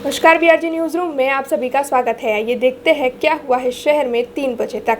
नमस्कार, BRG news room में आप सभी का स्वागत है। ये देखते हैं क्या हुआ है शहर में 3 बजे तक।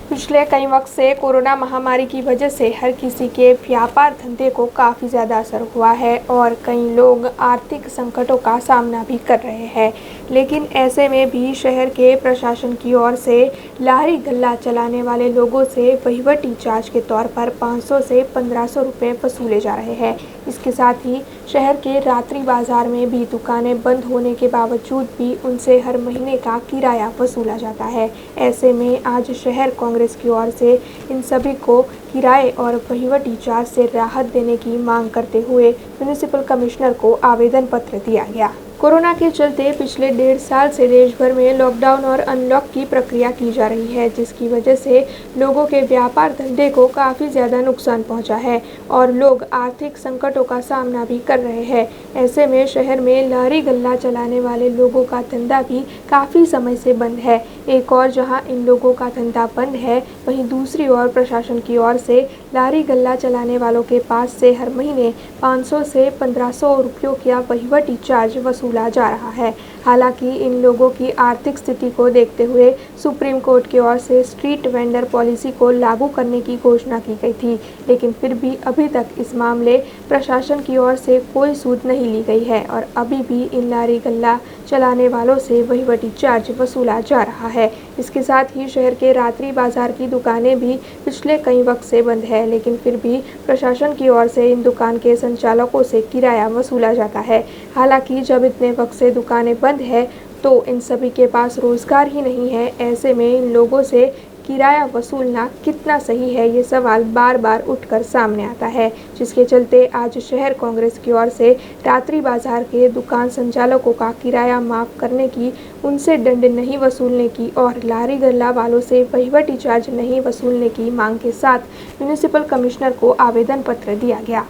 पिछले कई वक्त से कोरोना महामारी की वजह से हर किसी के व्यापार धंधे को काफ़ी ज़्यादा असर हुआ है और कई लोग आर्थिक संकटों का सामना भी कर रहे हैं। लेकिन ऐसे में भी शहर के प्रशासन की ओर से लारी गल्ला चलाने वाले लोगों से वहीवटी चार्ज के तौर पर 500 से 1500 रुपये वसूले जा रहे हैं। इसके साथ ही शहर के रात्रि बाजार में भी दुकानें बंद होने के बावजूद भी उनसे हर महीने का किराया वसूला जाता है। ऐसे में आज शहर कांग्रेस की ओर से इन सभी को किराए और वहीवटी चार्ज से राहत देने की मांग करते हुए म्युनिसिपल कमिश्नर को आवेदन पत्र दिया गया। कोरोना के चलते पिछले 1.5 साल से देश भर में लॉकडाउन और अनलॉक की प्रक्रिया की जा रही है, जिसकी वजह से लोगों के व्यापार धंधे को काफ़ी ज़्यादा नुकसान पहुंचा है और लोग आर्थिक संकटों का सामना भी कर रहे हैं। ऐसे में शहर में लारी गल्ला चलाने वाले लोगों का धंधा भी काफ़ी समय से बंद है। एक और जहां इन लोगों का धंधा बंद है, वहीं दूसरी ओर प्रशासन की ओर से लारी गल्ला चलाने वालों के पास से हर महीने 500 से 1500 रुपयों का वहीवटी चार्ज वसूला जा रहा है। हालांकि इन लोगों की आर्थिक स्थिति को देखते हुए सुप्रीम कोर्ट की ओर से स्ट्रीट वेंडर पॉलिसी को लागू करने की घोषणा की गई थी, लेकिन फिर भी अभी तक इस मामले प्रशासन की ओर से कोई सूद नहीं ली गई है और अभी भी इन लारी गल्ला चलाने वालों से वहीवटी चार्ज वसूला जा रहा है। इसके साथ ही शहर के रात्रि बाजार की दुकानें भी पिछले कई वक्त से बंद है, लेकिन फिर भी प्रशासन की ओर से इन दुकान के संचालकों से किराया वसूला जाता है। हालांकि जब इतने वक्त से दुकानें बंद है तो इन सभी के पास रोजगार ही नहीं है। ऐसे में इन लोगों से किराया वसूलना कितना सही है, ये सवाल बार बार उठकर सामने आता है, जिसके चलते आज शहर कांग्रेस की ओर से रात्रि बाजार के दुकान संचालकों का किराया माफ़ करने की, उनसे दंड नहीं वसूलने की और लारी गल्ला वालों से वहीवटी चार्ज नहीं वसूलने की मांग के साथ म्युनिसिपल कमिश्नर को आवेदन पत्र दिया गया।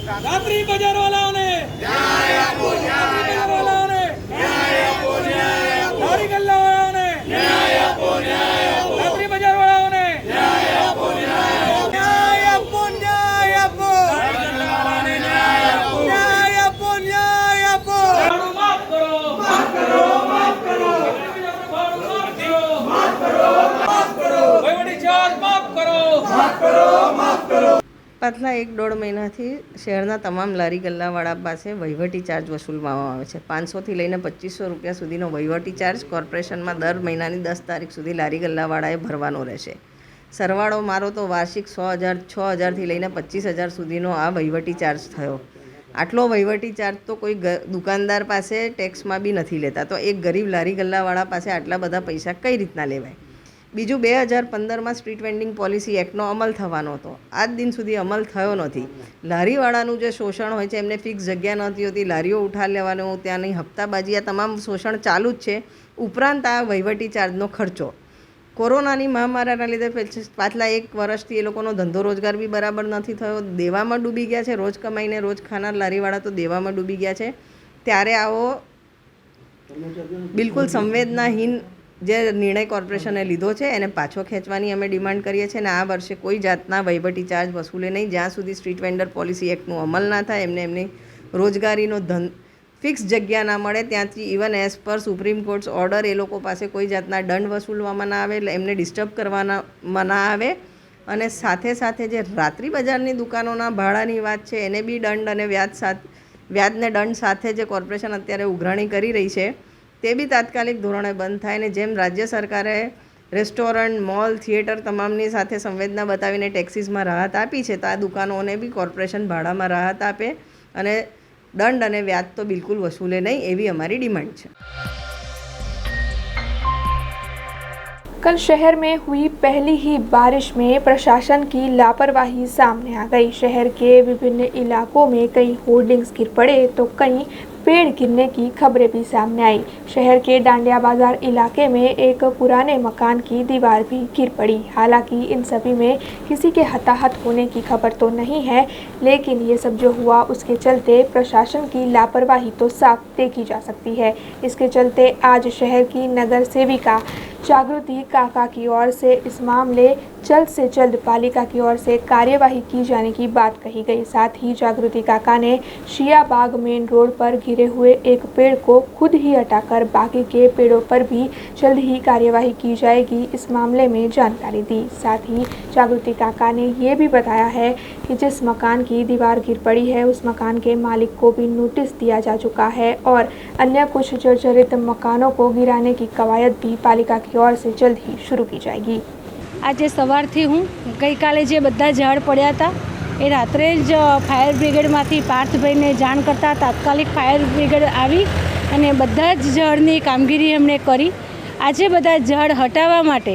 रात्रि बाजार वालों ने न्याय आपको, न्याय वालों ने न्याय आपको, न्याय आपको, लारी गल्ला वालों ने न्याय आपको, न्याय आपको, रात्रि बाजार वालों ने न्याय आपको, न्याय आपको, न्याय आपको, न्याय आपको, लारी गल्ला वालों ने न्याय आपको, न्याय आपको, न्याय आपको। माफ करो, माफ करो, माफ करो, माफ करो, माफ करो, वहीवटी चार्ज माफ करो, माफ करो, माफ करो। પાછલા 1.5 મહિનાથી શહેરના તમામ લારી ગલ્લાવાળા પાસે વહીવટી ચાર્જ વસૂલવામાં આવે છે। 500થી લઈને 2500 રૂપિયા સુધીનો વહીવટી ચાર્જ કોર્પોરેશનમાં દર મહિનાની 10 તારીખ સુધી લારી ગલ્લાવાળાએ ભરવાનો રહેશે। સરવાળો મારો તો વાર્ષિક 6,000થી લઈને 25,000 સુધીનો આ વહીવટી ચાર્જ થયો। આટલો વહીવટી ચાર્જ તો કોઈ દુકાનદાર પાસે ટેક્સમાં બી નથી લેતા, તો એક ગરીબ લારી ગલ્લાવાળા પાસે આટલા બધા પૈસા કઈ રીતના લેવાય? બીજું 2015માં સ્ટ્રીટ વેન્ડિંગ પોલિસી એક્ટનો અમલ થવાનો હતો, આજ દિન સુધી અમલ થયો નથી। લારીવાળાનું જે શોષણ હોય છે, એમને ફિક્સ જગ્યા નહોતી હોતી, લારીઓ ઉઠા લેવાનો, ત્યાંની હપ્તાબાજી, આ તમામ શોષણ ચાલુ જ છે। ઉપરાંત આ વહીવટી ચાર્જનો ખર્ચો કોરોનાની મહામારીના લીધે પાછલા 1 વર્ષથી એ લોકોનો ધંધો રોજગાર બી બરાબર નથી થયો, દેવામાં ડૂબી ગયા છે। રોજ કમાઈને રોજ ખાનાર લારીવાળા તો દેવામાં ડૂબી ગયા છે। ત્યારે આવો બિલકુલ સંવેદનાહીન જે નિર્ણય કોર્પોરેશને લીધો છે એને પાછો ખેંચવાની અમે ડિમાન્ડ કરીએ છીએ અને આ વર્ષે કોઈ જાતના વહીવટી ચાર્જ વસૂલે નહીં જ્યાં સુધી સ્ટ્રીટ વેન્ડર પોલિસી એક્ટનું અમલ ના થાય, એમની રોજગારીનો ફિક્સ જગ્યા ના મળે ત્યાંથી even as per Supreme Court's order એ લોકો પાસે કોઈ જાતના દંડ વસૂલવામાં ના આવે, એમને ડિસ્ટર્બ કરવામાં ના આવે અને સાથે સાથે જે રાત્રિ બજારની દુકાનોના ભાડાની વાત છે એને બી દંડ અને વ્યાજને દંડ સાથે જે કોર્પોરેશન અત્યારે ઉઘરાણી કરી રહી છે તે બી તાત્કાલિક ધોરણે બંધ થાય ને જેમ રાજ્ય સરકારે રેસ્ટોરન્ટ, મોલ, થિયેટર તમામની સાથે સંવેદના બતાવીને ટેક્સીસમાં રાહત આપી છે, તો આ દુકાનોને બી કોર્પોરેશન ભાડામાં રાહત આપે અને દંડ અને વ્યાજ તો બિલકુલ વસૂલે નહીં, એવી અમારી ડિમાન્ડ છે। कल शहर में हुई पहली ही बारिश में प्रशासन की लापरवाही सामने आ गई। शहर के विभिन्न इलाकों में कई होर्डिंग्स गिर पड़े तो कई पेड़ गिरने की खबरें भी सामने आई। शहर के डांडिया बाजार इलाके में एक पुराने मकान की दीवार भी गिर पड़ी। हालांकि इन सभी में किसी के हताहत होने की खबर तो नहीं है, लेकिन ये सब जो हुआ उसके चलते प्रशासन की लापरवाही तो साफ देखी जा सकती है। इसके चलते आज शहर की नगर सेविका जागृति काका की ओर से इस मामले जल्द से जल्द पालिका की ओर से कार्यवाही की जाने की बात कही गई। साथ ही जागृति काका ने शियाबाग मेन रोड पर गिरे हुए एक पेड़ को खुद ही हटाकर बाकी के पेड़ों पर भी जल्द ही कार्यवाही की जाएगी, इस मामले में जानकारी दी। साथ ही जागृति काका ने ये भी बताया है कि जिस मकान की दीवार गिर पड़ी है उस मकान के मालिक को भी नोटिस दिया जा चुका है और अन्य कुछ जर्जरित मकानों को गिराने की कवायद भी पालिका की ओर से जल्द ही शुरू की जाएगी। આજે સવારથી હું ગઈકાલે જે બધા ઝાડ પડ્યા હતા એ રાત્રે જ ફાયર બ્રિગેડમાંથી પાર્થભાઈને જાણ કરતાં તાત્કાલિક ફાયર બ્રિગેડ આવી અને બધા જ ઝાડની કામગીરી એમણે કરી। આજે બધા ઝાડ હટાવવા માટે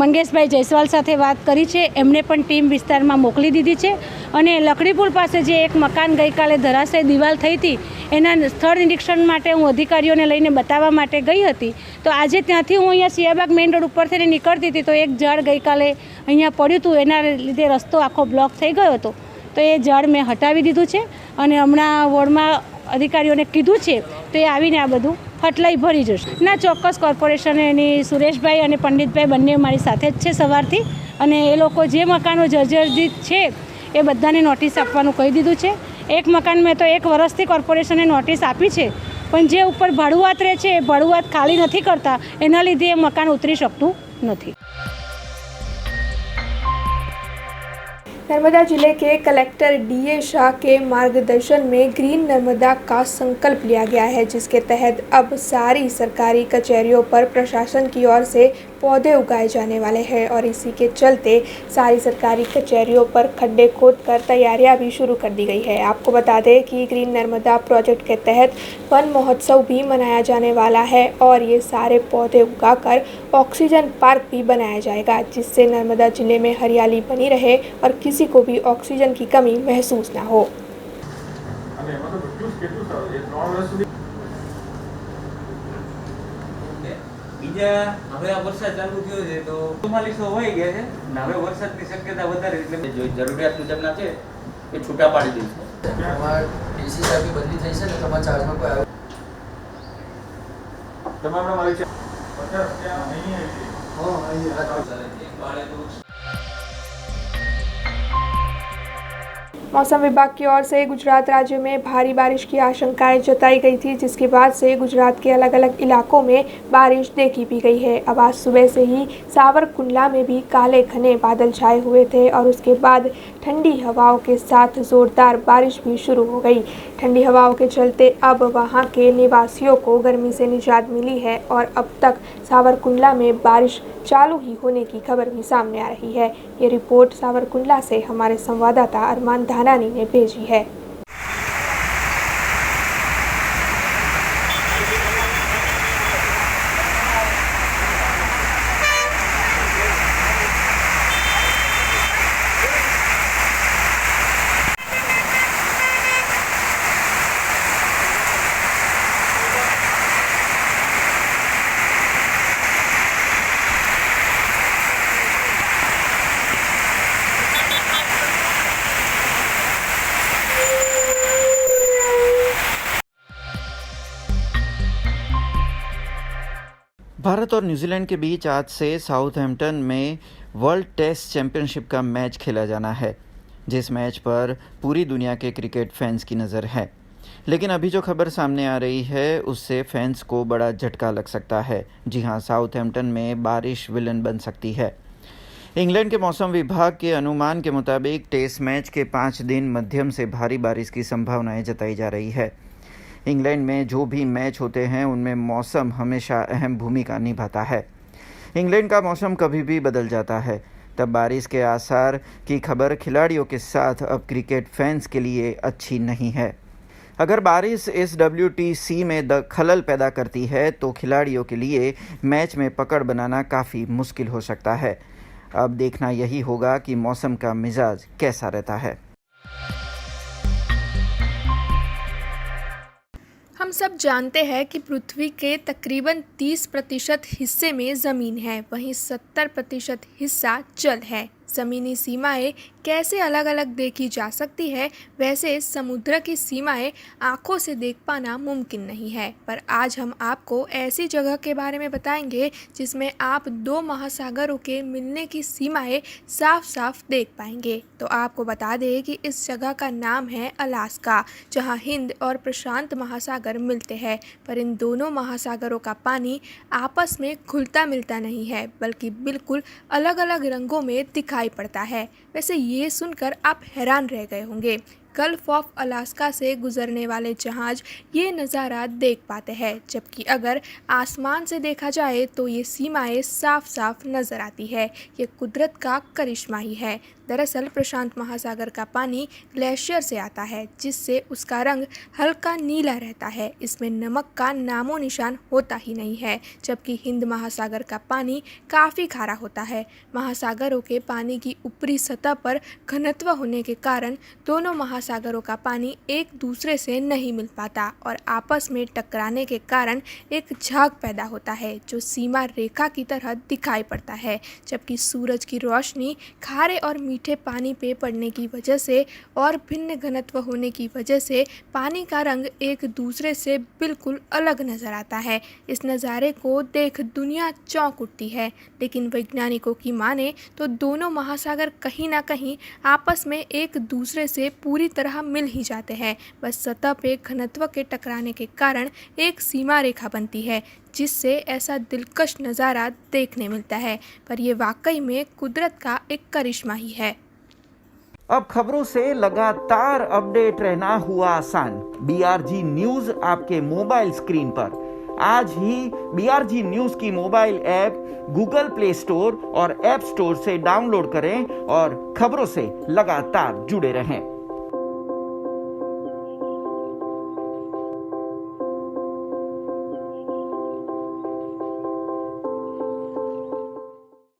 મંગેશભાઈ જયસ્વાલ સાથે વાત કરી છે, એમણે પણ ટીમ વિસ્તારમાં મોકલી દીધી છે અને લકડીપુર પાસે જે એક મકાન ગઈકાલે ધરાશય દિવાલ થઈ હતી એના સ્થળ નિરીક્ષણ માટે હું અધિકારીઓને લઈને બતાવવા માટે ગઈ હતી। તો આજે ત્યાંથી હું અહીંયા સિયાબાગ મેઇન રોડ ઉપરથી નીકળતી હતી તો એક ઝાડ ગઈકાલે અહીંયા પડ્યું હતું, એના લીધે રસ્તો આખો બ્લોક થઈ ગયો હતો। તો એ ઝાડ મેં હટાવી દીધું છે અને હમણાં વોર્ડમાં અધિકારીઓને કીધું છે તો એ આવીને આ બધું હટલાઈ ભરી જશે। ના ચોક્કસ કોર્પોરેશન એની સુરેશભાઈ અને પંડિતભાઈ બંને મારી સાથે જ છે સવારથી અને એ લોકો જે મકાનો જર્જરિત છે એ બધાને નોટિસ આપવાનું કહી દીધું છે। એક મકાન મેં તો 1 વર્ષથી કોર્પોરેશને નોટિસ આપી છે પણ જે ઉપર ભાડુઆત રહે છે એ ભાડુઆત ખાલી નથી કરતા, એના લીધે એ મકાન ઉતરી શકતું નથી। नर्मदा जिले के कलेक्टर डीए शाह के मार्गदर्शन में ग्रीन नर्मदा का संकल्प लिया गया है, जिसके तहत अब सारी सरकारी कचहरियों पर प्रशासन की ओर से पौधे उगाए जाने वाले हैं और इसी के चलते सारी सरकारी कचहरियों पर खड्डे खोदकर तैयारियां भी शुरू कर दी गई है। आपको बता दें कि ग्रीन नर्मदा प्रोजेक्ट के तहत वन महोत्सव भी मनाया जाने वाला है और ये सारे पौधे उगाकर ऑक्सीजन पार्क भी बनाया जाएगा, जिससे नर्मदा जिले में हरियाली बनी रहे और किसी को भी ऑक्सीजन की कमी महसूस ना हो। બીજા હવે આ વરસાદ ચાલુ થયો છે તો 4400 હોઈ ગયા છે ને હવે વરસાદની શક્યતા વધારે એટલે જો જરૂરિયાત મુજબના છે એ છૂટા પાડી દઈશું। તમારા ડીસી સાહેબની બદલી થઈ છે ને તમારા ચાર્જમાં કોઈ આવ્યો તમારા મારી છે 50 ત્યાં નહીં આવી। હા અહીં બાળે તો मौसम विभाग की ओर से गुजरात राज्य में भारी बारिश की आशंकाएं जताई गई थी, जिसके बाद से गुजरात के अलग अलग इलाकों में बारिश देखी भी गई है। अब आज सुबह से ही सावरकुंडला में भी काले घने बादल छाए हुए थे और उसके बाद ठंडी हवाओं के साथ ज़ोरदार बारिश भी शुरू हो गई। ठंडी हवाओं के चलते अब वहां के निवासियों को गर्मी से निजात मिली है और अब तक सावरकुंडला में बारिश चालू ही होने की खबर भी सामने आ रही है। ये रिपोर्ट सावरकुंडला से हमारे संवाददाता अरमान धानानी ने भेजी है। भारत और न्यूजीलैंड के बीच आज से साउथहैम्पटन में वर्ल्ड टेस्ट चैंपियनशिप का मैच खेला जाना है, जिस मैच पर पूरी दुनिया के क्रिकेट फैंस की नज़र है। लेकिन अभी जो खबर सामने आ रही है उससे फैंस को बड़ा झटका लग सकता है। जी हां, साउथहैम्पटन में बारिश विलन बन सकती है। इंग्लैंड के मौसम विभाग के अनुमान के मुताबिक टेस्ट मैच के 5 दिन मध्यम से भारी बारिश की संभावनाएं जताई जा रही है। इंग्लैंड में जो भी मैच होते हैं उनमें मौसम हमेशा अहम भूमिका निभाता है। इंग्लैंड का मौसम कभी भी बदल जाता है, तब बारिश के आसार की खबर खिलाड़ियों के साथ अब क्रिकेट फैंस के लिए अच्छी नहीं है। अगर बारिश इस WTC में खलल पैदा करती है तो खिलाड़ियों के लिए मैच में पकड़ बनाना काफ़ी मुश्किल हो सकता है। अब देखना यही होगा कि मौसम का मिजाज कैसा रहता है। हम सब जानते हैं कि पृथ्वी के तकरीबन 30% हिस्से में ज़मीन है, वहीं 70% हिस्सा जल है। ज़मीनी सीमाएं कैसे अलग अलग देखी जा सकती है, वैसे समुद्र की सीमाएं आंखों से देख पाना मुमकिन नहीं है। पर आज हम आपको ऐसी जगह के बारे में बताएंगे जिसमें आप दो महासागरों के मिलने की सीमाएं साफ साफ देख पाएंगे। तो आपको बता दें कि इस जगह का नाम है अलास्का, जहां हिंद और प्रशांत महासागर मिलते हैं। पर इन दोनों महासागरों का पानी आपस में घुलता मिलता नहीं है, बल्कि बिल्कुल अलग अलग रंगों में दिखाई पड़ता है। वैसे ये सुनकर आप हैरान रह गए होंगे। गल्फ ऑफ अलास्का से गुजरने वाले जहाज ये नज़ारा देख पाते हैं, जबकि अगर आसमान से देखा जाए तो ये सीमाएं साफ साफ नज़र आती है। ये कुदरत का करिश्मा ही है। दरअसल प्रशांत महासागर का पानी ग्लेशियर से आता है, जिससे उसका रंग हल्का नीला रहता है। इसमें नमक का नामो निशान होता ही नहीं है, जबकि हिंद महासागर का पानी काफ़ी खारा होता है। महासागरों के पानी की ऊपरी सतह पर घनत्व होने के कारण दोनों महासागरों का पानी एक दूसरे से नहीं मिल पाता और आपस में टकराने के कारण एक झाग पैदा होता है, जो सीमा रेखा की तरह दिखाई पड़ता है। जबकि सूरज की रोशनी खारे और मीठे पानी पे पड़ने की वजह से और भिन्न घनत्व होने की वजह से पानी का रंग एक दूसरे से बिल्कुल अलग नज़र आता है। इस नज़ारे को देख दुनिया चौंक उठती है, लेकिन वैज्ञानिकों की माने तो दोनों महासागर कहीं ना कहीं आपस में एक दूसरे से पूरी तरह मिल ही जाते हैं। बस सतह पे घनत्व के टकराने के कारण एक सीमा रेखा बनती है, जिससे ऐसा दिलकश नज़ारा देखने मिलता है। पर यह वाकई में कुदरत का एक करिश्मा ही है। अब खबरों से लगातार अपडेट रहना हुआ आसान। BRG न्यूज आपके मोबाइल स्क्रीन पर। आज ही BRG न्यूज की mobile app Google play store और ऐप स्टोर से डाउनलोड करें और खबरों से लगातार जुड़े रहें।